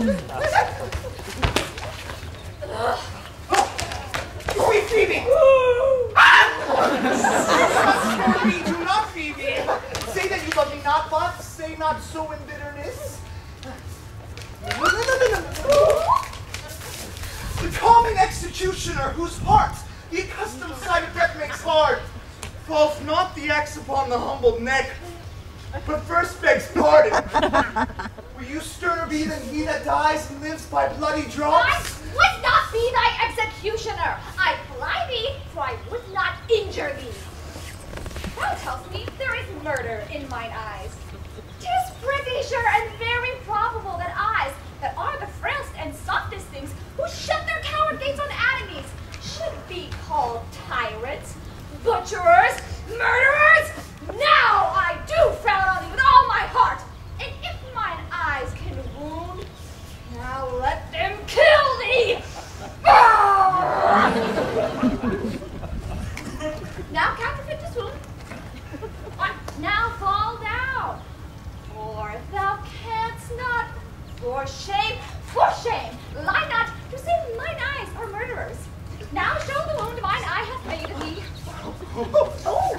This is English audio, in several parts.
Sweet Phebe! Phebe, do not, Phebe! Say that you love me not, but say not so in bitterness. The calming executioner whose heart the accustomed sight of death makes hard, falls not the axe upon the humbled neck, but first begs pardon. Will you sterner be than he that dies and lives by bloody drops? I would not be thy executioner. I fly thee, for I would not injure thee. Thou tells me there is murder in mine eyes. 'Tis pretty sure and very probable that eyes that are the frailest and softest things who shut their coward gates on enemies should be called tyrants, butcherers, murderers. Now I do frown on thee with all my heart, and if mine eyes can wound, now let them kill thee. Now counterfeit this wound. Now fall down, for thou canst not. For shame, lie not to say mine eyes are murderers. Now show the wound mine eye hath made of thee. Oh,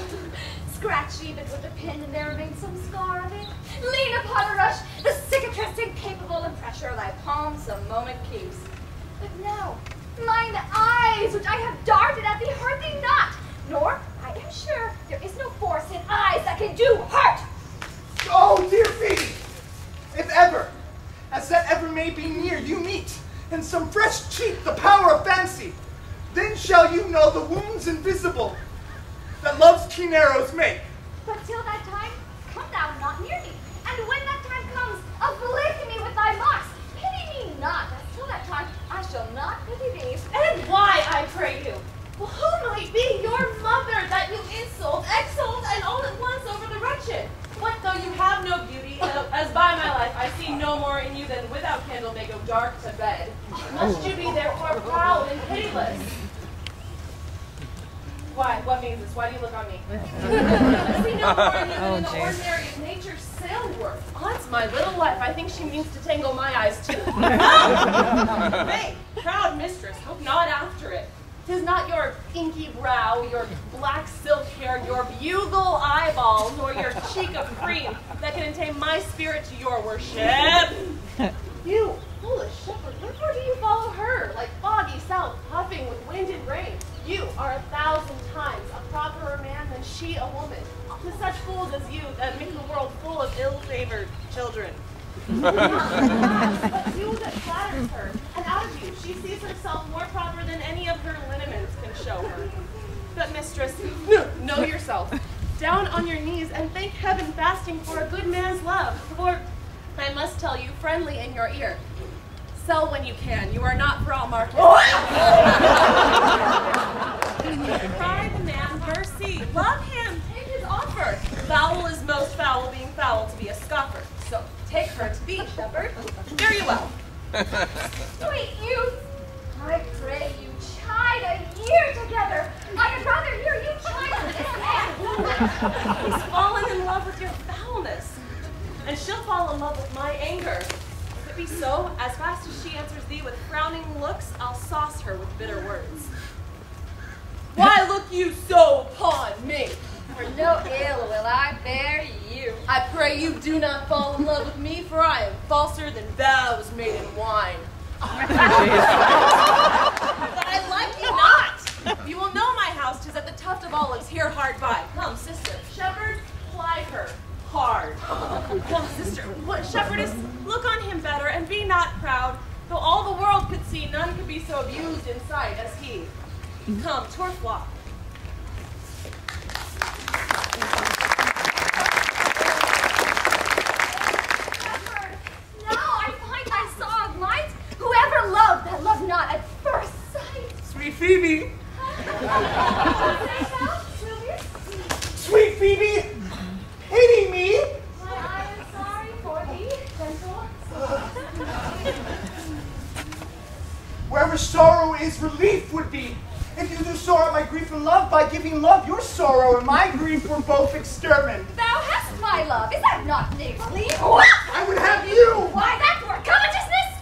scratch even with a pin, and there remains some scar of it. Lean upon a rush, the cicatrice incapable of pressure thy palms a moment keeps. But now, mine eyes, which I have darted at thee, hurt thee not, nor, I am sure, there is no force in eyes that can do hurt. Oh, dear Phebe, if ever, as that ever may be near, you meet in some fresh cheek the power of fancy, then shall you know the wounds invisible that love's keen arrows make. But till that time, come thou not near me, and when that time comes, afflict me with thy mocks. Pity me not, as till that time I shall not pity thee. And why, I pray you? Well, who might be your mother that you insult, exalt, and all at once over the wretched? What though you have no beauty, as by my life I see no more in you than without candle may go dark to bed? Must you be therefore proud and pitiless? Why? What means this? Why do you look on me? I see no more in you than in the ordinary of nature's sail work. Odds my little life, I think she means to tangle my eyes too. Hey, proud mistress, hope not after it. 'Tis not your inky brow, your black silk hair, your bugle eyeball, nor your cheek of cream that can attain my spirit to your worship. You, foolish shepherd, wherefore do you follow her, like foggy south, puffing with wind and rain? You are 1,000 times a properer man than she a woman, to such fools as you that make the world full of ill-favored children. Not but you that flatters her, and out of you she sees herself more proper than any of her lineaments can show her. But mistress, know yourself. Down on your knees and thank heaven fasting for a good man's love. For, I must tell you, friendly in your ear, sell when you can. You are not for all market. Cry the man mercy. Love him. Take his offer. Foul is most foul, being foul to be a scoffer. So take her to thee, shepherd. Fare you well. Sweet youth, I pray you chide a year together. I had rather hear you chide with this man. He's fallen in love with your foulness, and she'll fall in love with my anger. If it be so, as fast as she answers thee with frowning looks, I'll sauce her with bitter words. Why look you so upon me? For no ill will I bear you. I pray you do not fall in love with me, for I am falser than vows made in wine. But I like you not. You will know my house, 'tis at the tuft of olives here hard by. Come, sister, shepherd, ply her hard. Come, sister, what shepherdess, look on him better, and be not proud. Though all the world could see, none could be so abused in sight as he. Come, to our flock. Shepherd, now I find I saw of light whoever loved that loved not at first sight. Sweet Phebe! Say thou, Sylvia? Sweet Phebe! Pity me! My eye is sorry for thee, gentle. Wherever sorrow is, relief would be. If you do sorrow my grief and love, by giving love your sorrow and my grief were both extermined. Thou hast my love, is that not neighborly? I would have you! Why, that were covetousness?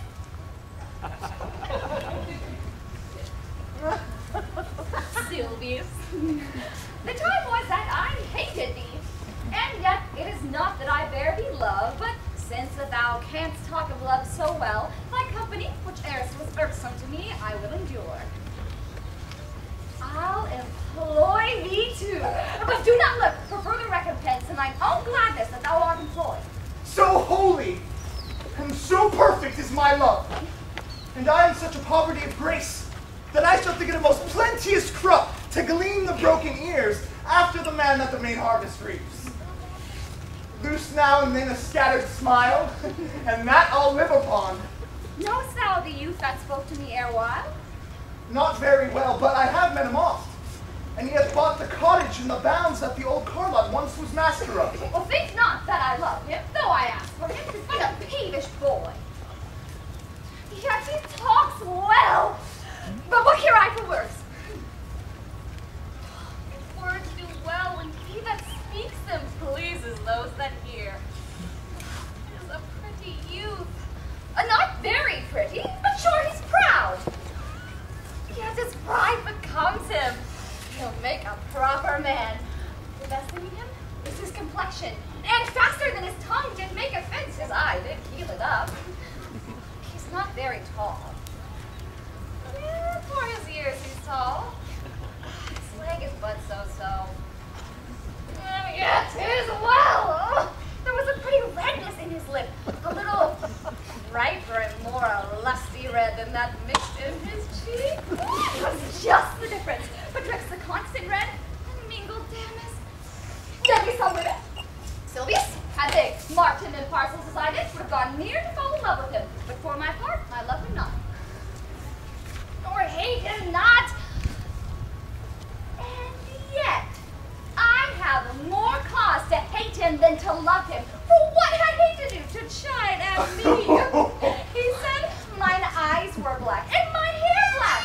that thou canst talk of love so well, thy company, which erst was irksome to me, I will endure. I'll employ thee too, but do not look for further recompense in thine own gladness that thou art employed. So holy and so perfect is my love, and I am such a poverty of grace, that I shall think it a most plenteous crop to glean the broken ears after the man that the main harvest reaps. Loose now and then a scattered smile, and that I'll live upon. Knowest thou the youth that spoke to me erewhile? Not very well, but I have met him oft, and he hath bought the cottage in the bounds that the old Carlot once was master of. Well, think not that I love him, though I ask for him, but a peevish boy. Yet he talks well, but what care I for words? Words do well when he that speaks them pleases those that hear. He is a pretty youth. Not very pretty, but sure he's proud. Yet his pride becomes him. He'll make a proper man. The best thing in him is his complexion, and faster than his tongue did make offense, his eye did heal it up. He's not very tall. Yeah, for his years he's tall. His leg is but so-so. Yet tis well. Oh, there was a pretty redness in his lip, a little riper and more a lusty red than that mixed in his cheek. It was just the difference betwixt the constant red and mingled dampness. There be some women. Sylvius, had they marked him in parcels as I did, would have gone near to fall in love with him. But for my part, I love him not. Nor hate him not. And yet, I have more cause to hate him than to love him. For what had he to do to chide at me? He said mine eyes were black and my hair black.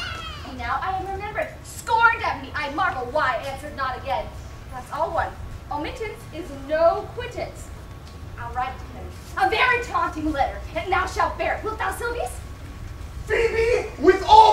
And now I am remembered, scorned at me. I marvel why I answered not again. That's all one. Omittance is no quittance. I'll write to him a very taunting letter, and thou shalt bear it. Wilt thou, Sylvius? Phebe, with all